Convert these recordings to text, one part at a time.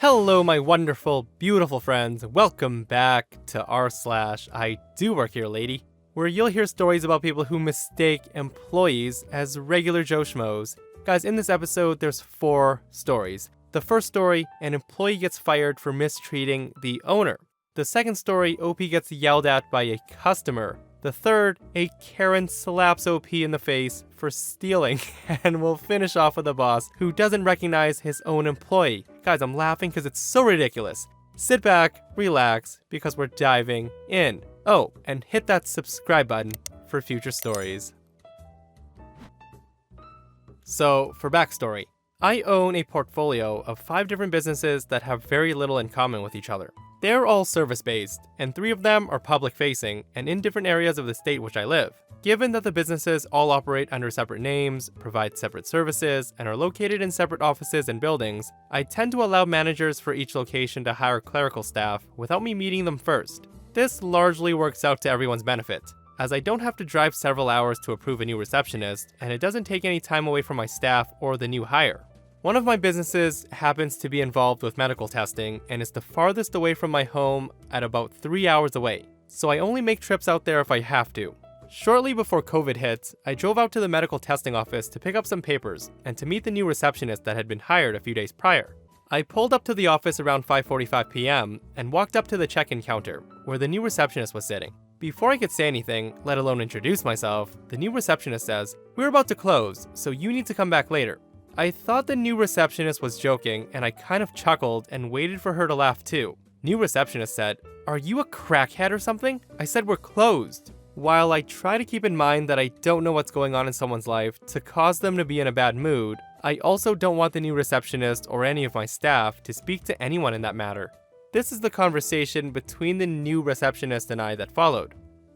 Hello, my wonderful, beautiful friends. Welcome back to r/IDOWorkHereLady, where you'll hear stories about people who mistake employees as regular Joe Schmoes. Guys, in this episode, there's 4 stories. The first story, an employee gets fired for mistreating the owner. The second story, OP gets yelled at by a customer. The third, a Karen slaps OP in the face for stealing. And we'll finish off with a boss who doesn't recognize his own employee. Guys, I'm laughing because it's so ridiculous. Sit back, relax, because we're diving in. Oh, and hit that subscribe button for future stories. So, for backstory, I own a portfolio of 5 different businesses that have very little in common with each other. They're all service-based, and 3 of them are public-facing and in different areas of the state which I live. Given that the businesses all operate under separate names, provide separate services, and are located in separate offices and buildings, I tend to allow managers for each location to hire clerical staff without me meeting them first. This largely works out to everyone's benefit, as I don't have to drive several hours to approve a new receptionist, and it doesn't take any time away from my staff or the new hire. One of my businesses happens to be involved with medical testing and is the farthest away from my home at about 3 hours away, so I only make trips out there if I have to. Shortly before COVID hit, I drove out to the medical testing office to pick up some papers and to meet the new receptionist that had been hired a few days prior. I pulled up to the office around 5:45 p.m. and walked up to the check-in counter, where the new receptionist was sitting. Before I could say anything, let alone introduce myself, the new receptionist says, "We're about to close, so you need to come back later." I thought the new receptionist was joking, and I kind of chuckled and waited for her to laugh too. New receptionist said, "Are you a crackhead or something? I said we're closed." While I try to keep in mind that I don't know what's going on in someone's life to cause them to be in a bad mood, I also don't want the new receptionist or any of my staff to speak to anyone in that matter. This is the conversation between the new receptionist and I that followed.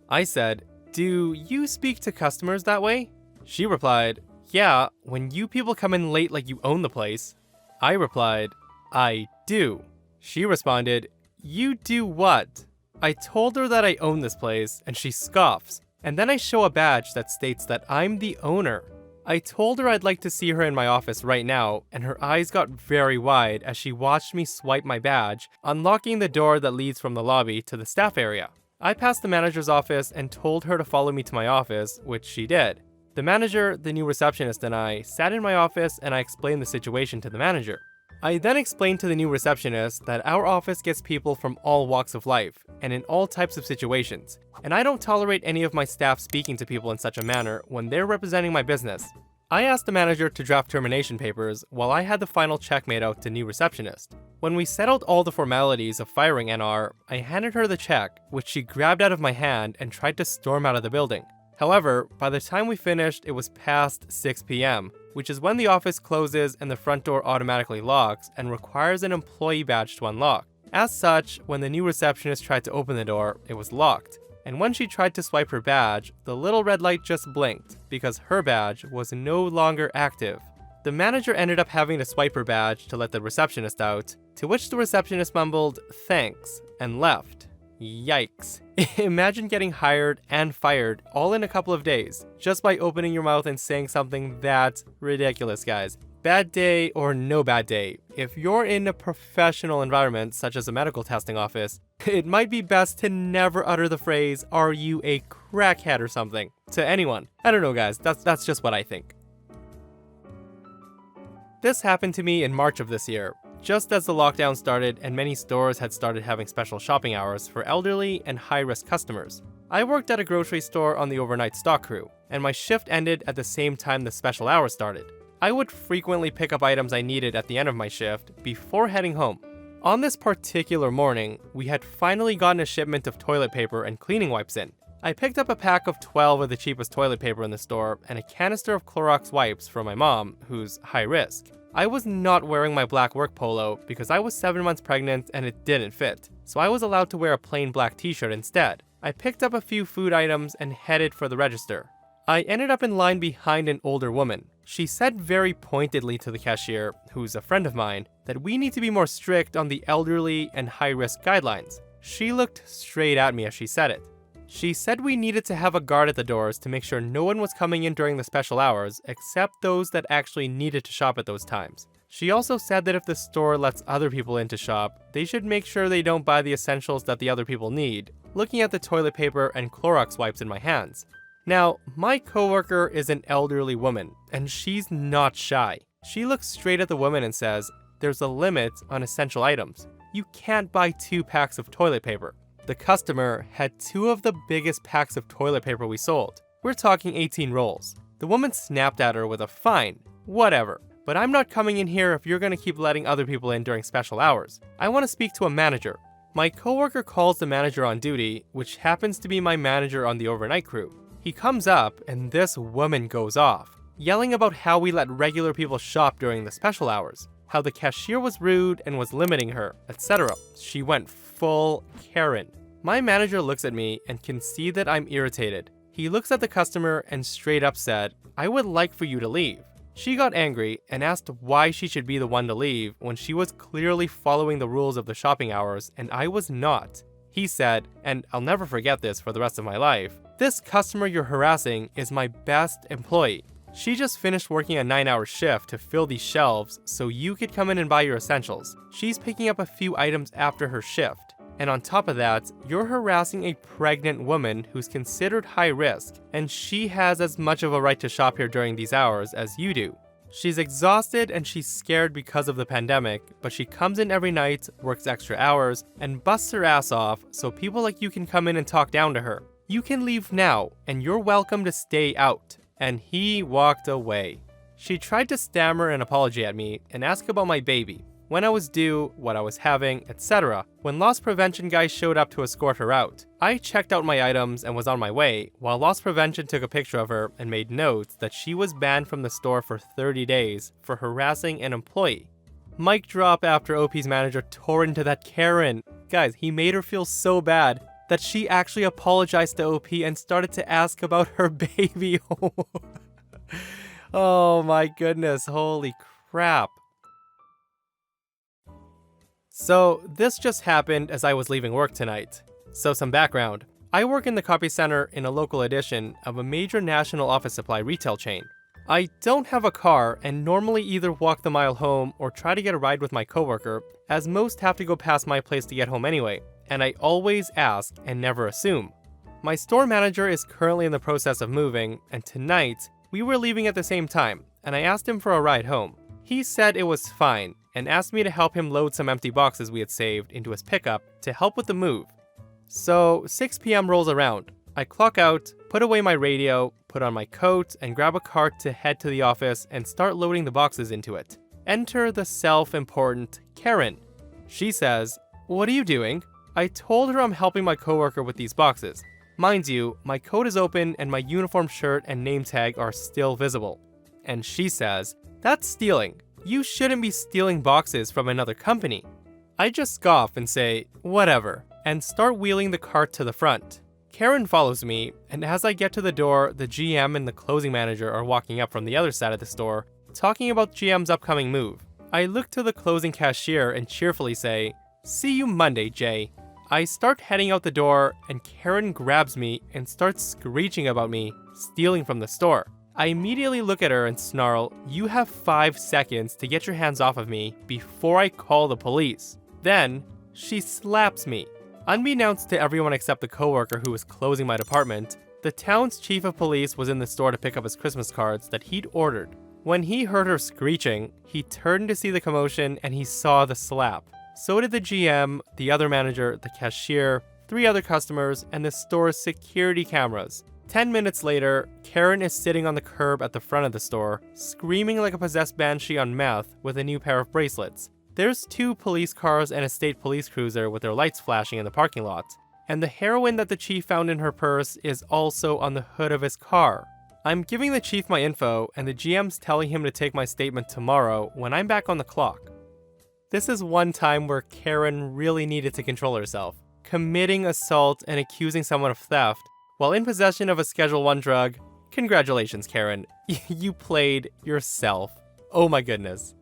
I said, "Do you speak to customers that way?" She replied, "Yeah, when you people come in late like you own the place." I replied, "I do." She responded, "You do what?" I told her that I own this place, and she scoffs. And then I show a badge that states that I'm the owner. I told her I'd like to see her in my office right now, and her eyes got very wide as she watched me swipe my badge, unlocking the door that leads from the lobby to the staff area. I passed the manager's office and told her to follow me to my office, which she did. The manager, the new receptionist, and I sat in my office and I explained the situation to the manager. I then explained to the new receptionist that our office gets people from all walks of life and in all types of situations, and I don't tolerate any of my staff speaking to people in such a manner when they're representing my business. I asked the manager to draft termination papers while I had the final check made out to new receptionist. When we settled all the formalities of firing NR, I handed her the check, which she grabbed out of my hand and tried to storm out of the building. However, by the time we finished, it was past 6 p.m., which is when the office closes and the front door automatically locks and requires an employee badge to unlock. As such, when the new receptionist tried to open the door, it was locked. And when she tried to swipe her badge, the little red light just blinked because her badge was no longer active. The manager ended up having to swipe her badge to let the receptionist out, to which the receptionist mumbled "thanks" and left. Yikes. Imagine getting hired and fired all in a couple of days, just by opening your mouth and saying something that ridiculous, guys. Bad day or no bad day, if you're in a professional environment such as a medical testing office, it might be best to never utter the phrase, "Are you a crackhead or something?" to anyone. I don't know, guys, that's just what I think. This happened to me in March of this year, just as the lockdown started and many stores had started having special shopping hours for elderly and high-risk customers. I worked at a grocery store on the overnight stock crew, and my shift ended at the same time the special hours started. I would frequently pick up items I needed at the end of my shift before heading home. On this particular morning, we had finally gotten a shipment of toilet paper and cleaning wipes in. I picked up a pack of 12 of the cheapest toilet paper in the store and a canister of Clorox wipes for my mom, who's high risk. I was not wearing my black work polo because I was 7 months pregnant and it didn't fit, so I was allowed to wear a plain black t-shirt instead. I picked up a few food items and headed for the register. I ended up in line behind an older woman. She said very pointedly to the cashier, who's a friend of mine, that we need to be more strict on the elderly and high-risk guidelines. She looked straight at me as she said it. She said we needed to have a guard at the doors to make sure no one was coming in during the special hours except those that actually needed to shop at those times. She also said that if the store lets other people in to shop, they should make sure they don't buy the essentials that the other people need, looking at the toilet paper and Clorox wipes in my hands. Now, my coworker is an elderly woman, and she's not shy. She looks straight at the woman and says, "There's a limit on essential items. You can't buy 2 packs of toilet paper." The customer had 2 of the biggest packs of toilet paper we sold. We're talking 18 rolls. The woman snapped at her with a "Fine, whatever. But I'm not coming in here if you're gonna keep letting other people in during special hours. I want to speak to a manager." My coworker calls the manager on duty, which happens to be my manager on the overnight crew. He comes up and this woman goes off, yelling about how we let regular people shop during the special hours, how the cashier was rude and was limiting her, etc. She went full Karen. My manager looks at me and can see that I'm irritated. He looks at the customer and straight up said, "I would like for you to leave." She got angry and asked why she should be the one to leave when she was clearly following the rules of the shopping hours and I was not. He said, and I'll never forget this for the rest of my life, "This customer you're harassing is my best employee. She just finished working a 9-hour shift to fill these shelves so you could come in and buy your essentials. She's picking up a few items after her shift. And on top of that, you're harassing a pregnant woman who's considered high risk, and she has as much of a right to shop here during these hours as you do. She's exhausted and she's scared because of the pandemic, but she comes in every night, works extra hours, and busts her ass off so people like you can come in and talk down to her. You can leave now, and you're welcome to stay out." And he walked away. She tried to stammer an apology at me and ask about my baby, when I was due, what I was having, etc. When loss prevention guys showed up to escort her out. I checked out my items and was on my way, while loss prevention took a picture of her and made notes that she was banned from the store for 30 days for harassing an employee. Mic drop after OP's manager tore into that Karen. Guys, he made her feel so bad that she actually apologized to OP and started to ask about her baby. Oh my goodness, holy crap. So this just happened as I was leaving work tonight. So some background. I work in the copy center in a local edition of a major national office supply retail chain. I don't have a car and normally either walk the mile home or try to get a ride with my coworker, as most have to go past my place to get home anyway, and I always ask and never assume. My store manager is currently in the process of moving, and tonight we were leaving at the same time, and I asked him for a ride home. He said it was fine, and asked me to help him load some empty boxes we had saved into his pickup to help with the move. So 6 p.m. rolls around. I clock out, put away my radio, put on my coat, and grab a cart to head to the office and start loading the boxes into it. Enter the self-important Karen. She says, "What are you doing?" I told her I'm helping my coworker with these boxes. Mind you, my coat is open and my uniform shirt and name tag are still visible. And she says, "That's stealing. You shouldn't be stealing boxes from another company." I just scoff and say, "Whatever," and start wheeling the cart to the front. Karen follows me, and as I get to the door, the GM and the closing manager are walking up from the other side of the store, talking about GM's upcoming move. I look to the closing cashier and cheerfully say, "See you Monday, Jay." I start heading out the door, and Karen grabs me and starts screeching about me stealing from the store. I immediately look at her and snarl, "You have 5 seconds to get your hands off of me before I call the police." Then, she slaps me. Unbeknownst to everyone except the coworker who was closing my department, the town's chief of police was in the store to pick up his Christmas cards that he'd ordered. When he heard her screeching, he turned to see the commotion and he saw the slap. So did the GM, the other manager, the cashier, 3 other customers, and the store's security cameras. 10 minutes later, Karen is sitting on the curb at the front of the store, screaming like a possessed banshee on meth with a new pair of bracelets. There's 2 police cars and a state police cruiser with their lights flashing in the parking lot. And the heroin that the chief found in her purse is also on the hood of his car. I'm giving the chief my info, and the GM's telling him to take my statement tomorrow when I'm back on the clock. This is one time where Karen really needed to control herself. Committing assault and accusing someone of theft while in possession of a Schedule 1 drug. Congratulations, Karen. You played yourself. Oh my goodness.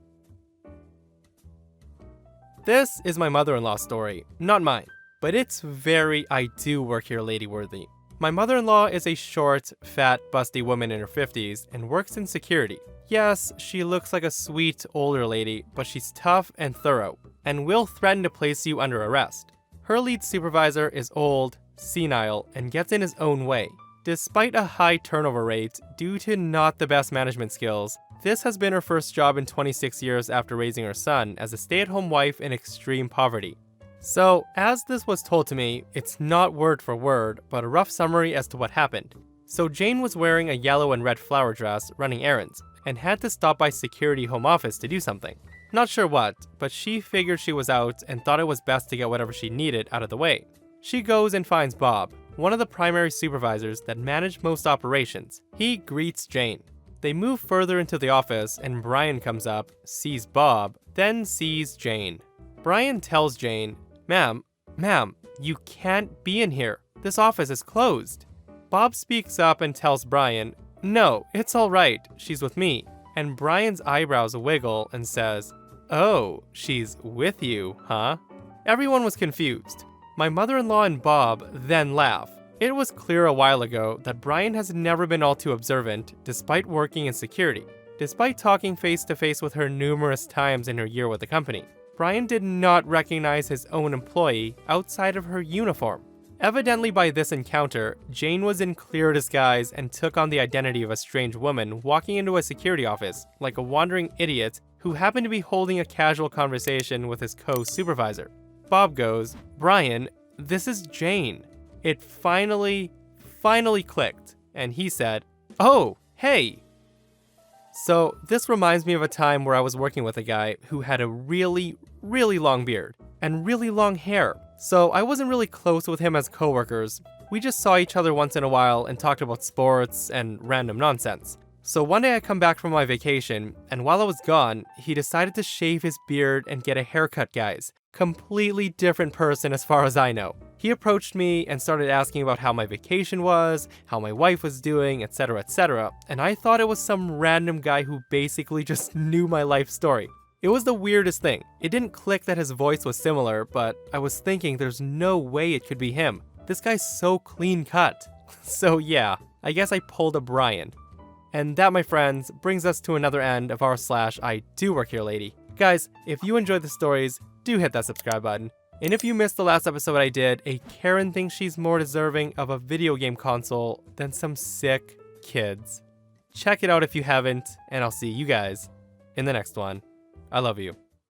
This is my mother-in-law's story, not mine, but it's very I do work here lady worthy. My mother-in-law is a short, fat, busty woman in her 50s and works in security. Yes, she looks like a sweet, older lady, but she's tough and thorough, and will threaten to place you under arrest. Her lead supervisor is old, senile, and gets in his own way. Despite a high turnover rate due to not the best management skills, this has been her first job in 26 years after raising her son as a stay-at-home wife in extreme poverty. So, as this was told to me, it's not word for word, but a rough summary as to what happened. So Jane was wearing a yellow and red flower dress, running errands, and had to stop by security home office to do something. Not sure what, but she figured she was out and thought it was best to get whatever she needed out of the way. She goes and finds Bob, one of the primary supervisors that manage most operations. He greets Jane. They move further into the office and Brian comes up, sees Bob, then sees Jane. Brian tells Jane, Ma'am, you can't be in here. This office is closed." Bob speaks up and tells Brian, "No, it's alright, she's with me." And Brian's eyebrows wiggle and says, "Oh, she's with you, huh?" Everyone was confused. My mother-in-law and Bob then laugh. It was clear a while ago that Brian has never been all too observant despite working in security. Despite talking face-to-face with her numerous times in her year with the company, Brian did not recognize his own employee outside of her uniform. Evidently by this encounter, Jane was in clear disguise and took on the identity of a strange woman walking into a security office like a wandering idiot who happened to be holding a casual conversation with his co-supervisor. Bob goes, "Brian, this is Jane." It finally clicked, and he said, "Oh, hey." So this reminds me of a time where I was working with a guy who had a really long beard and really long hair. So I wasn't really close with him as coworkers. We just saw each other once in a while and talked about sports and random nonsense. So one day I come back from my vacation, and while I was gone, he decided to shave his beard and get a haircut, guys. Completely different person as far as I know. He approached me and started asking about how my vacation was, how my wife was doing, etc, and I thought it was some random guy who basically just knew my life story. It was the weirdest thing. It didn't click that his voice was similar, but I was thinking there's no way it could be him. This guy's so clean cut. So yeah, I guess I pulled a Brian. And that, my friends, brings us to another end of our I Do Work Here Lady. Guys, if you enjoyed the stories, do hit that subscribe button. And if you missed the last episode I did, a Karen thinks she's more deserving of a video game console than some sick kids. Check it out if you haven't, and I'll see you guys in the next one. I love you.